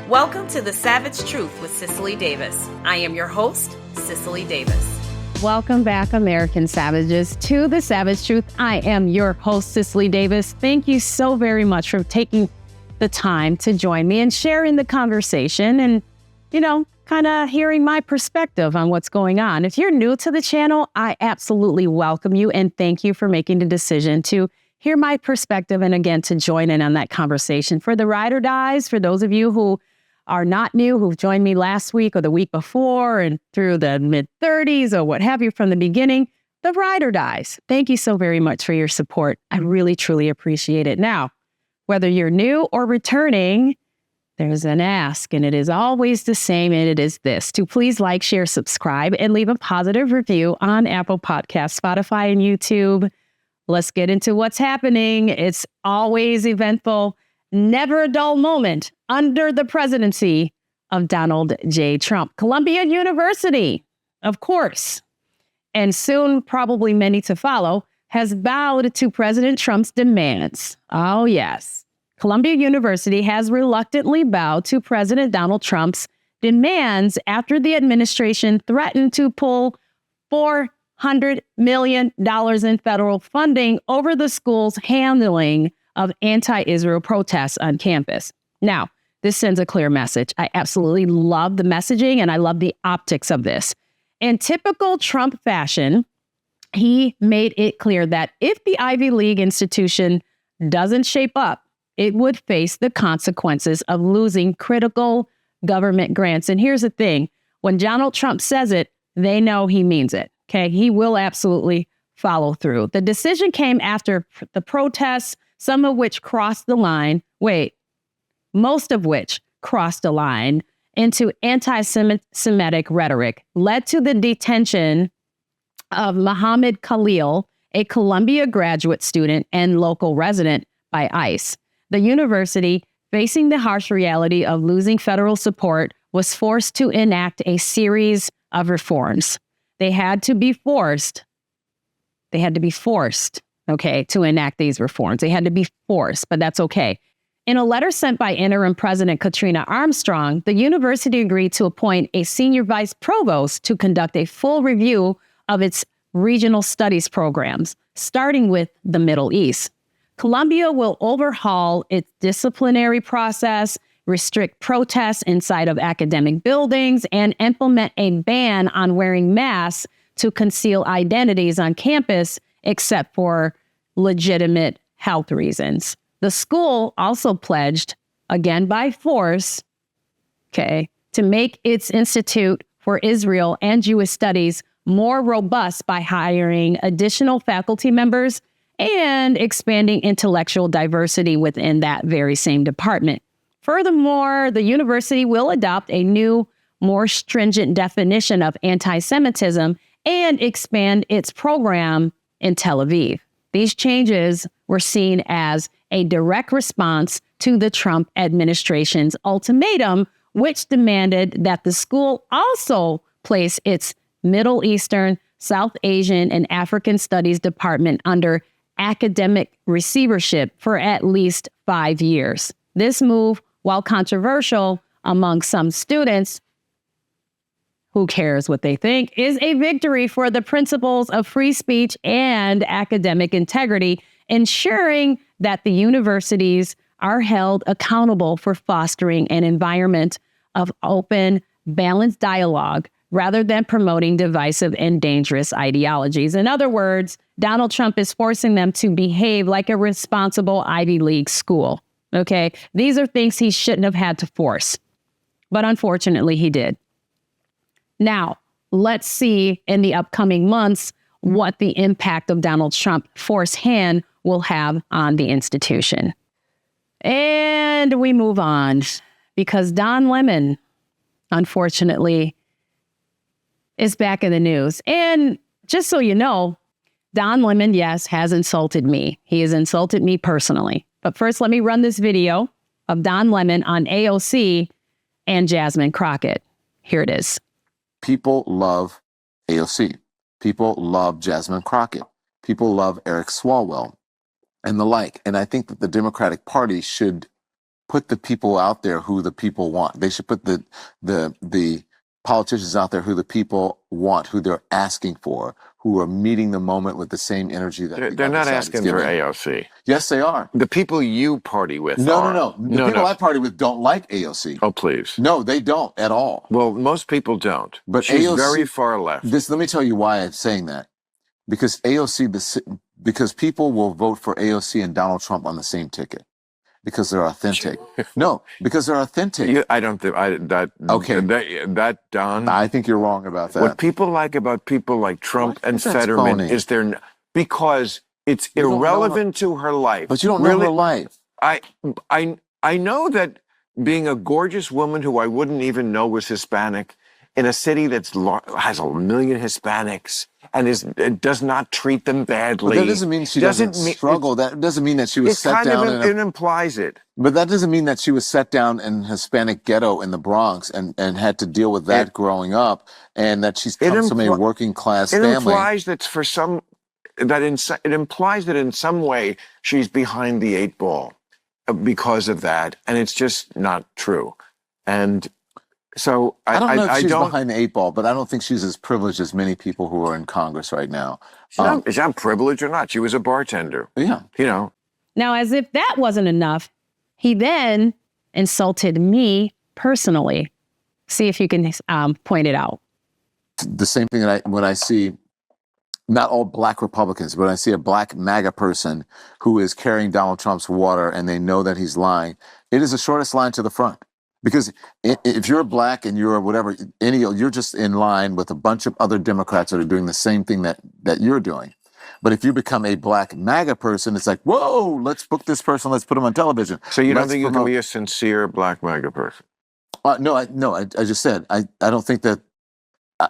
Welcome to The Savage Truth with Cicely Davis. I am your host, Cicely Davis. Welcome back, American Savages, to The Savage Truth. I am your host, Cicely Davis. Thank you so very much for taking the time to join me and sharing the conversation and, kind of hearing my perspective on what's going on. If you're new to the channel, I absolutely welcome you and thank you for making the decision to hear my perspective and, again, to join in on that conversation. For the ride or dies, for those of you who are not new, who've joined me last week or the week before and through the mid-30s or what have you from the beginning, the ride or dies. Thank you so very much for your support. I really, truly appreciate it. Now, whether you're new or returning, there's an ask, and it is always the same, and it is this: to please like, share, subscribe, and leave a positive review on Apple Podcasts, Spotify, and YouTube. Let's get into what's happening. It's always eventful. Never a dull moment under the presidency of Donald J. Trump. Columbia University, of course, and soon probably many to follow, has bowed to President Trump's demands. Oh, yes. Columbia University has reluctantly bowed to President Donald Trump's demands after the administration threatened to pull $400 million in federal funding over the school's handling of anti-Israel protests on campus. Now, this sends a clear message. I absolutely love the messaging and I love the optics of this. In typical Trump fashion, he made it clear that if the Ivy League institution doesn't shape up, it would face the consequences of losing critical government grants. And here's the thing: when Donald Trump says it, they know he means it. Okay, he will absolutely follow through. The decision came after the protests, some of which crossed the line. Most of which crossed the line into anti-Semitic rhetoric, led to the detention of Mohammed Khalil, a Columbia graduate student and local resident, by ICE. The university, facing the harsh reality of losing federal support, was forced to enact a series of reforms. They had to be forced, to enact these reforms. They had to be forced, but that's okay. In a letter sent by interim President Katrina Armstrong, the university agreed to appoint a senior vice provost to conduct a full review of its regional studies programs, starting with the Middle East. Columbia will overhaul its disciplinary process, restrict protests inside of academic buildings, and implement a ban on wearing masks to conceal identities on campus, except for legitimate health reasons. The school also pledged, again by force, to make its Institute for Israel and Jewish Studies more robust by hiring additional faculty members and expanding intellectual diversity within that very same department. Furthermore, the university will adopt a new, more stringent definition of antisemitism and expand its program in Tel Aviv. These changes were seen as a direct response to the Trump administration's ultimatum, which demanded that the school also place its Middle Eastern, South Asian, and African Studies department under academic receivership for at least 5 years. This move, while controversial among some students, who cares what they think, is a victory for the principles of free speech and academic integrity, ensuring that the universities are held accountable for fostering an environment of open, balanced dialogue rather than promoting divisive and dangerous ideologies. In other words, Donald Trump is forcing them to behave like a responsible Ivy League school. Okay, these are things he shouldn't have had to force, but unfortunately he did. Now, let's see in the upcoming months what the impact of Donald Trump's forced hand will have on the institution. And we move on because Don Lemon, unfortunately, is back in the news. And just so you know, Don Lemon, yes, has insulted me. He has insulted me personally. But first, let me run this video of Don Lemon on AOC and Jasmine Crockett. Here it is. People love AOC. People love Jasmine Crockett. People love Eric Swalwell and the like. And I think that the Democratic Party should put the people out there who the people want. They should put the politicians out there who the people want, who they're asking for, who are meeting the moment with the same energy that They're not side is asking for giving. AOC. Yes, they are. The people you party with No. are. The people I party with don't like AOC. Oh, please. No, they don't at all. Well, most people don't. But she's AOC very far left. Let me tell you why I'm saying that. Because because people will vote for AOC and Donald Trump on the same ticket. Because they're authentic. No, because they're authentic. I don't think that Don. I think you're wrong about that. What people like about people like Trump and Fetterman is because it's irrelevant to her life. But you don't know her life. I know that being a gorgeous woman who I wouldn't even know was Hispanic in a city that has 1 million Hispanics and does not treat them badly. But that doesn't mean she doesn't struggle. That doesn't mean that she was set down. It implies it. But that doesn't mean that she was set down in a Hispanic ghetto in the Bronx and had to deal with that growing up, and that she's come from a working class family. It implies it implies that in some way she's behind the 8 ball because of that, and it's just not true. And so I don't know if she's behind the 8 ball, but I don't think she's as privileged as many people who are in Congress right now. Is that privileged or not? She was a bartender. Yeah. Now, as if that wasn't enough, he then insulted me personally. See if you can point it out. The same thing that when I see, not all black Republicans, but I see a black MAGA person who is carrying Donald Trump's water and they know that he's lying, it is the shortest line to the front. Because if you're black and you're whatever, you're just in line with a bunch of other Democrats that are doing the same thing that you're doing. But if you become a black MAGA person, it's like, whoa, let's book this person, let's put him on television. So you don't think you can be a sincere black MAGA person? No, I just said, I don't think that,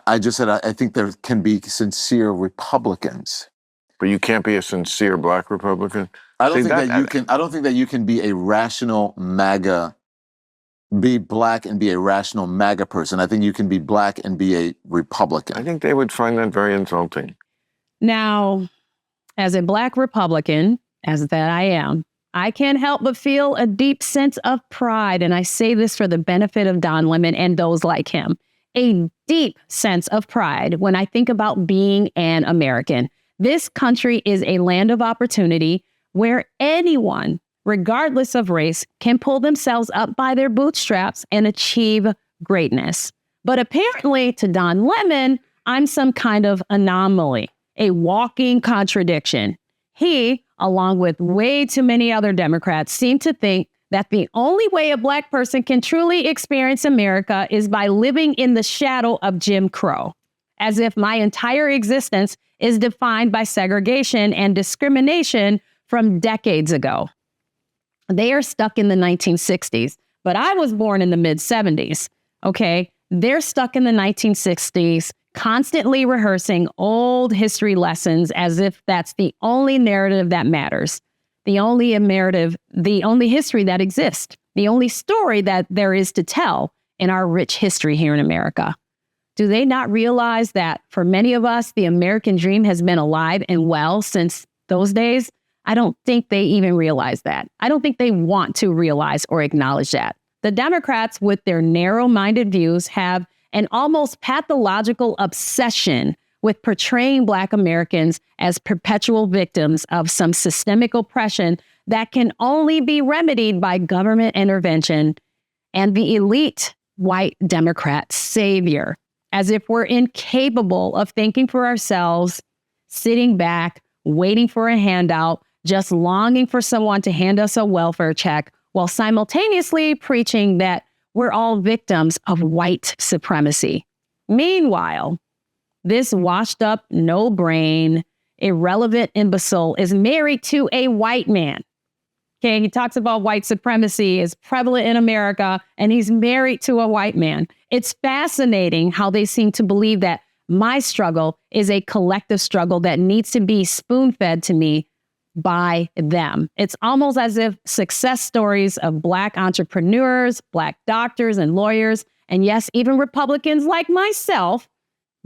I just said, I think there can be sincere Republicans. But you can't be a sincere black Republican? I don't think that you can be a rational MAGA, be black and be a rational MAGA person. I think you can be black and be a Republican. I think they would find that very insulting. Now, as a black Republican, as that I am, I can't help but feel a deep sense of pride. And I say this for the benefit of Don Lemon and those like him. A deep sense of pride when I think about being an American. This country is a land of opportunity where anyone, regardless of race, can pull themselves up by their bootstraps and achieve greatness. But apparently, to Don Lemon, I'm some kind of anomaly, a walking contradiction. He, along with way too many other Democrats, seem to think that the only way a black person can truly experience America is by living in the shadow of Jim Crow, as if my entire existence is defined by segregation and discrimination from decades ago. They are stuck in the 1960s, but I was born in the mid-70s, okay? They're stuck in the 1960s, constantly rehearsing old history lessons as if that's the only narrative that matters, the only history that exists, the only story that there is to tell in our rich history here in America. Do they not realize that for many of us, the American dream has been alive and well since those days? I don't think they even realize that. I don't think they want to realize or acknowledge that. The Democrats, with their narrow-minded views, have an almost pathological obsession with portraying Black Americans as perpetual victims of some systemic oppression that can only be remedied by government intervention and the elite white Democrat savior, as if we're incapable of thinking for ourselves, sitting back, waiting for a handout, just longing for someone to hand us a welfare check, while simultaneously preaching that we're all victims of white supremacy. Meanwhile, this washed up, no-brain, irrelevant imbecile is married to a white man. Okay, he talks about white supremacy is prevalent in America, and he's married to a white man. It's fascinating how they seem to believe that my struggle is a collective struggle that needs to be spoon-fed to me by them. It's almost as if success stories of Black entrepreneurs, Black doctors and lawyers, and yes, even Republicans like myself,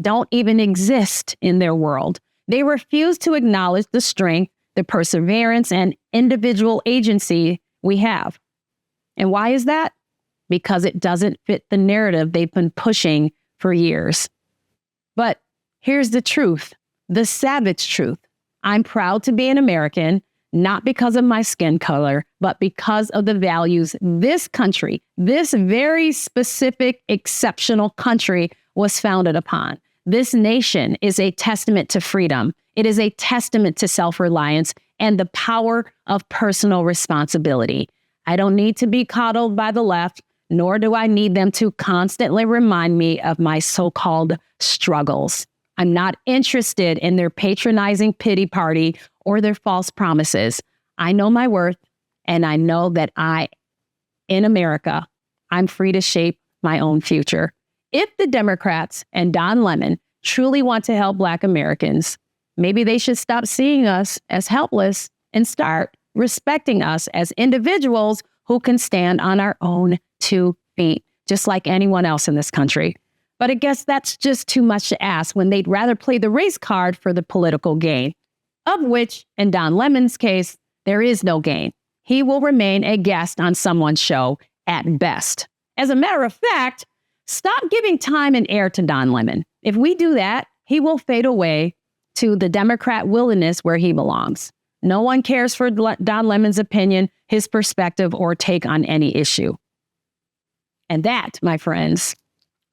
don't even exist in their world. They refuse to acknowledge the strength, the perseverance, and individual agency we have. And why is that? Because it doesn't fit the narrative they've been pushing for years. But here's the truth, the savage truth. I'm proud to be an American, not because of my skin color, but because of the values this country, this very specific, exceptional country was founded upon. This nation is a testament to freedom. It is a testament to self-reliance and the power of personal responsibility. I don't need to be coddled by the left, nor do I need them to constantly remind me of my so-called struggles. I'm not interested in their patronizing pity party or their false promises. I know my worth, and I know that in America, I'm free to shape my own future. If the Democrats and Don Lemon truly want to help Black Americans, maybe they should stop seeing us as helpless and start respecting us as individuals who can stand on our own 2 feet, just like anyone else in this country. But I guess that's just too much to ask when they'd rather play the race card for the political gain, of which, in Don Lemon's case, there is no gain. He will remain a guest on someone's show at best. As a matter of fact, stop giving time and air to Don Lemon. If we do that, he will fade away to the Democrat wilderness where he belongs. No one cares for Don Lemon's opinion, his perspective, or take on any issue. And that, my friends,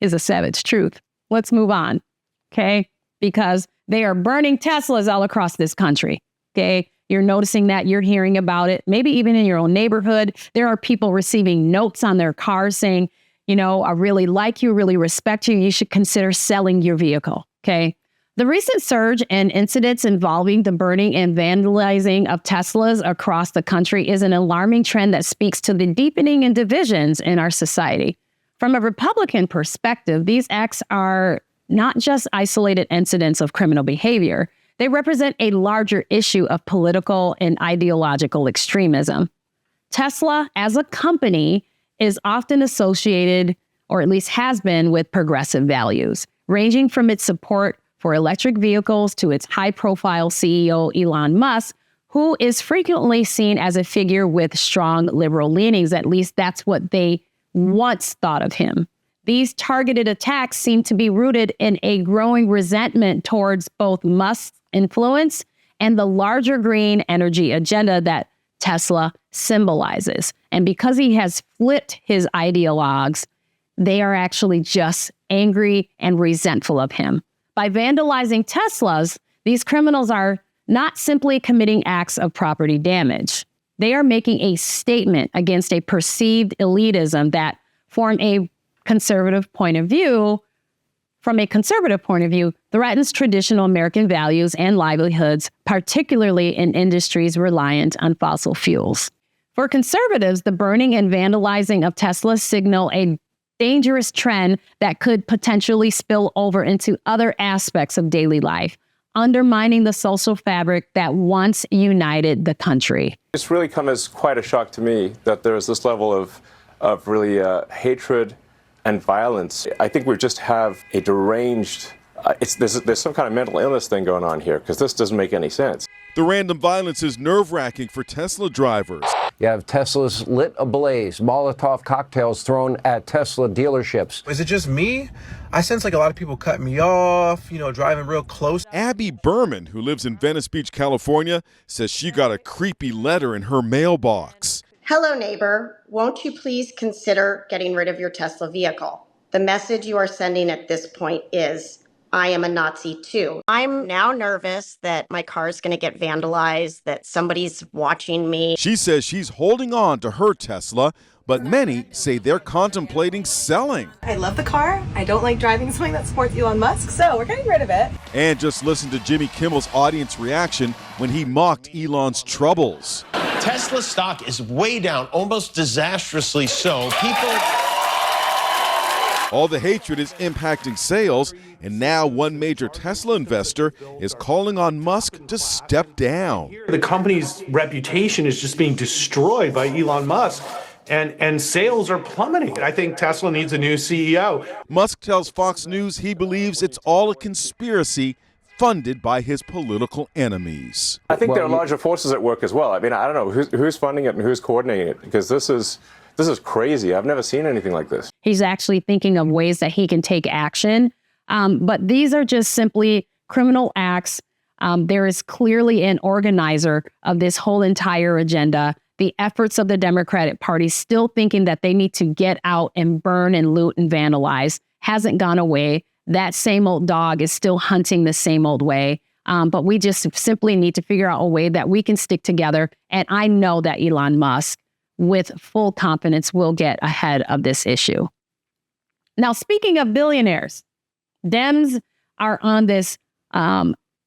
is a savage truth. Let's move on, okay? Because they are burning Teslas all across this country, okay? You're noticing that, you're hearing about it, maybe even in your own neighborhood. There are people receiving notes on their cars saying, you know, I really like you, really respect you. You should consider selling your vehicle, okay? The recent surge in incidents involving the burning and vandalizing of Teslas across the country is an alarming trend that speaks to the deepening in divisions in our society. From a Republican perspective, these acts are not just isolated incidents of criminal behavior. They represent a larger issue of political and ideological extremism. Tesla, as a company, is often associated, or at least has been, with progressive values, ranging from its support for electric vehicles to its high-profile CEO, Elon Musk, who is frequently seen as a figure with strong liberal leanings. At least that's what they once thought of him. These targeted attacks seem to be rooted in a growing resentment towards both Musk's influence and the larger green energy agenda that Tesla symbolizes. And because he has flipped his ideologues, they are actually just angry and resentful of him. By vandalizing Teslas, these criminals are not simply committing acts of property damage. They are making a statement against a perceived elitism that, from a conservative point of view, threatens traditional American values and livelihoods, particularly in industries reliant on fossil fuels. For conservatives, the burning and vandalizing of Teslas signal a dangerous trend that could potentially spill over into other aspects of daily life, undermining the social fabric that once united the country. It's really come as quite a shock to me that there's this level of really hatred and violence. I think we just have a deranged, there's some kind of mental illness thing going on here, because this doesn't make any sense. The random violence is nerve-wracking for Tesla drivers. You have Teslas lit ablaze, Molotov cocktails thrown at Tesla dealerships. Is it just me? I sense like a lot of people cut me off, driving real close. Abby Berman, who lives in Venice Beach, California, says she got a creepy letter in her mailbox. Hello, neighbor. Won't you please consider getting rid of your Tesla vehicle? The message you are sending at this point is, I am a Nazi too. I'm now nervous that my car is going to get vandalized, that somebody's watching me. She says she's holding on to her Tesla, but many say they're contemplating selling. I love the car. I don't like driving something that supports Elon Musk, so we're getting rid of it. And just listen to Jimmy Kimmel's audience reaction when he mocked Elon's troubles. Tesla stock is way down, almost disastrously so. All the hatred is impacting sales, and now one major Tesla investor is calling on Musk to step down. The company's reputation is just being destroyed by Elon Musk, and sales are plummeting. I think Tesla needs a new CEO. Musk tells Fox News he believes it's all a conspiracy funded by his political enemies. I think there are larger forces at work as well. I mean, I don't know who's funding it and who's coordinating it, because this This is crazy. I've never seen anything like this. He's actually thinking of ways that he can take action. But these are just simply criminal acts. There is clearly an organizer of this whole entire agenda. The efforts of the Democratic Party still thinking that they need to get out and burn and loot and vandalize hasn't gone away. That same old dog is still hunting the same old way. But we just simply need to figure out a way that we can stick together. And I know that Elon Musk, with full confidence, will get ahead of this issue. Now, speaking of billionaires, Dems are on this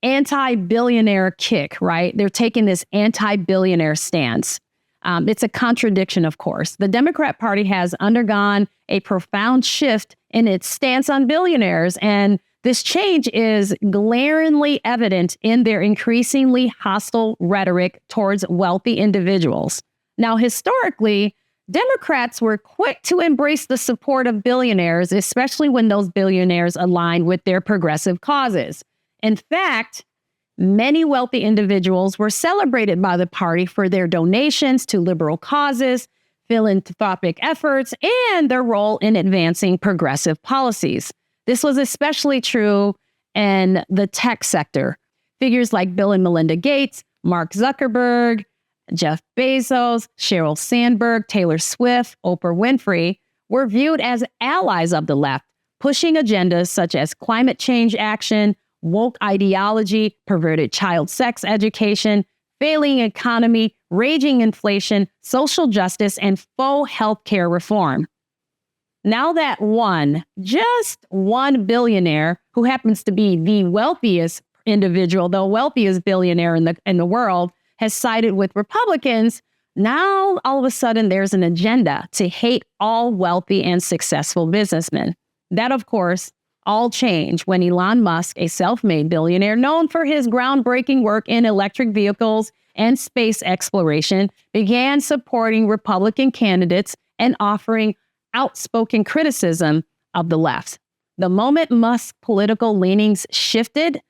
anti-billionaire kick, right? They're taking this anti-billionaire stance. It's a contradiction, of course. The Democrat Party has undergone a profound shift in its stance on billionaires, and this change is glaringly evident in their increasingly hostile rhetoric towards wealthy individuals. Now, historically, Democrats were quick to embrace the support of billionaires, especially when those billionaires aligned with their progressive causes. In fact, many wealthy individuals were celebrated by the party for their donations to liberal causes, philanthropic efforts, and their role in advancing progressive policies. This was especially true in the tech sector. Figures like Bill and Melinda Gates, Mark Zuckerberg, Jeff Bezos, Sheryl Sandberg, Taylor Swift, Oprah Winfrey were viewed as allies of the left, pushing agendas such as climate change action, woke ideology, perverted child sex education, failing economy, raging inflation, social justice, and faux healthcare reform. Now that just one billionaire, who happens to be the wealthiest individual, the wealthiest billionaire in the world, has sided with Republicans, now all of a sudden there's an agenda to hate all wealthy and successful businessmen. That, of course, all changed when Elon Musk, a self-made billionaire known for his groundbreaking work in electric vehicles and space exploration, began supporting Republican candidates and offering outspoken criticism of the left. The moment Musk's political leanings shifted,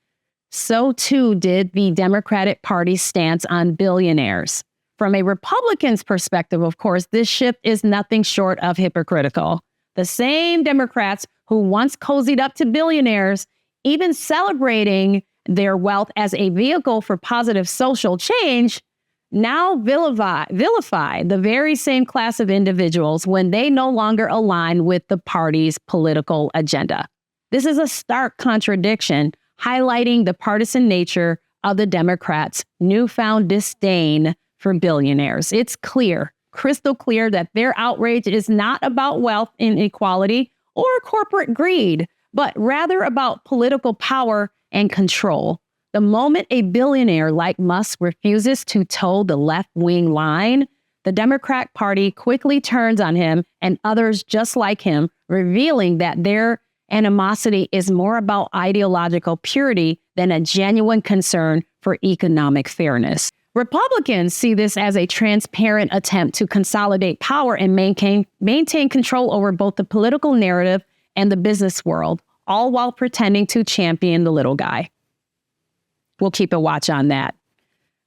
so too did the Democratic Party's stance on billionaires. From a Republican's perspective, of course, this shift is nothing short of hypocritical. The same Democrats who once cozied up to billionaires, even celebrating their wealth as a vehicle for positive social change, now vilify the very same class of individuals when they no longer align with the party's political agenda. This is a stark contradiction, highlighting the partisan nature of the Democrats' newfound disdain for billionaires. It's clear, crystal clear, that their outrage is not about wealth inequality or corporate greed, but rather about political power and control. The moment a billionaire like Musk refuses to toe the left-wing line, the Democratic Party quickly turns on him and others just like him, revealing that their animosity is more about ideological purity than a genuine concern for economic fairness. Republicans see this as a transparent attempt to consolidate power and maintain control over both the political narrative and the business world, all while pretending to champion the little guy. We'll keep a watch on that.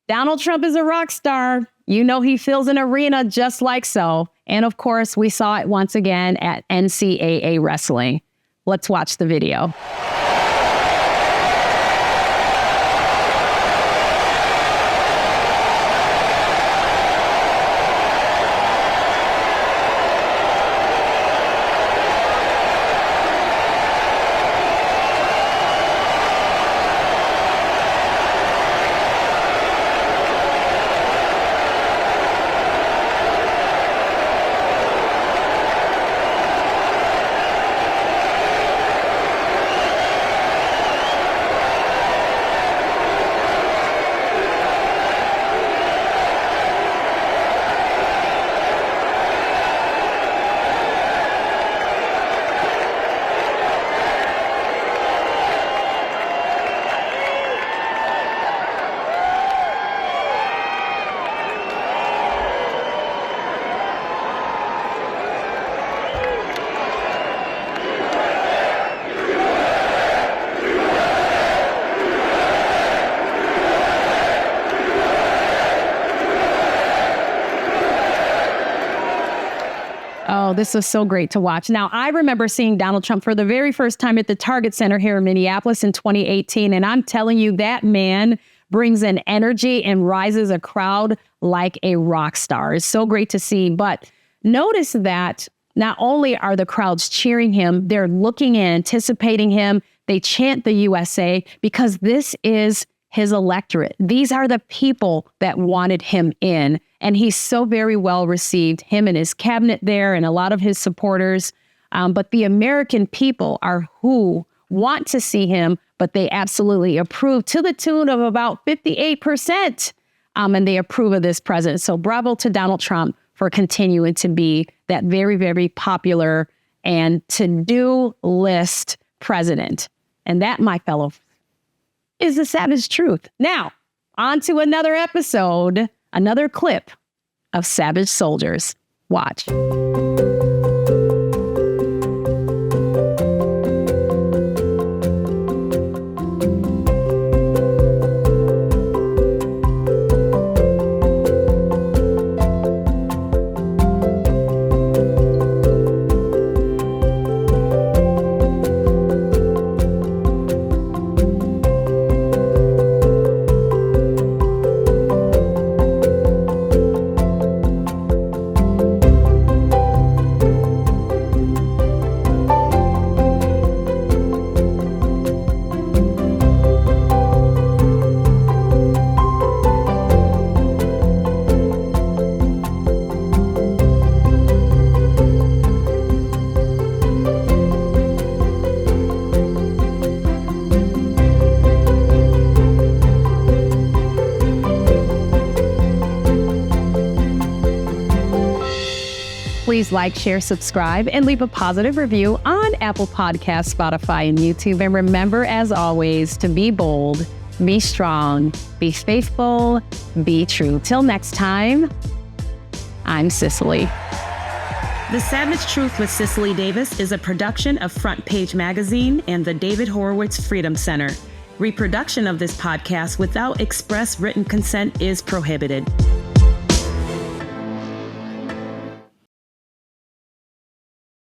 Donald Trump is a rock star. You know he fills an arena just like so. And of course, we saw it once again at NCAA wrestling. Let's watch the video. Oh, this was so great to watch. Now, I remember seeing Donald Trump for the very first time at the Target Center here in Minneapolis in 2018. And I'm telling you, that man brings an energy and rises a crowd like a rock star. It's so great to see. But notice that not only are the crowds cheering him, they're looking and anticipating him. They chant the USA because this is his electorate. These are the people that wanted him in. And he's so very well received, him and his cabinet there and a lot of his supporters. But the American people are who want to see him, but they absolutely approve to the tune of about 58%. And they approve of this president. So bravo to Donald Trump for continuing to be that very, very popular and to-do list president. And that, my fellow, is the savage truth. Now, on to another episode, another clip of Savage Soldiers. Watch. Please like, share, subscribe, and leave a positive review on Apple Podcasts, Spotify, and YouTube. And remember, as always, to be bold, be strong, be faithful, be true. Till next time, I'm Cicely. The Savage Truth with Cicely Davis is a production of Front Page Magazine and the David Horowitz Freedom Center. Reproduction of this podcast without express written consent is prohibited.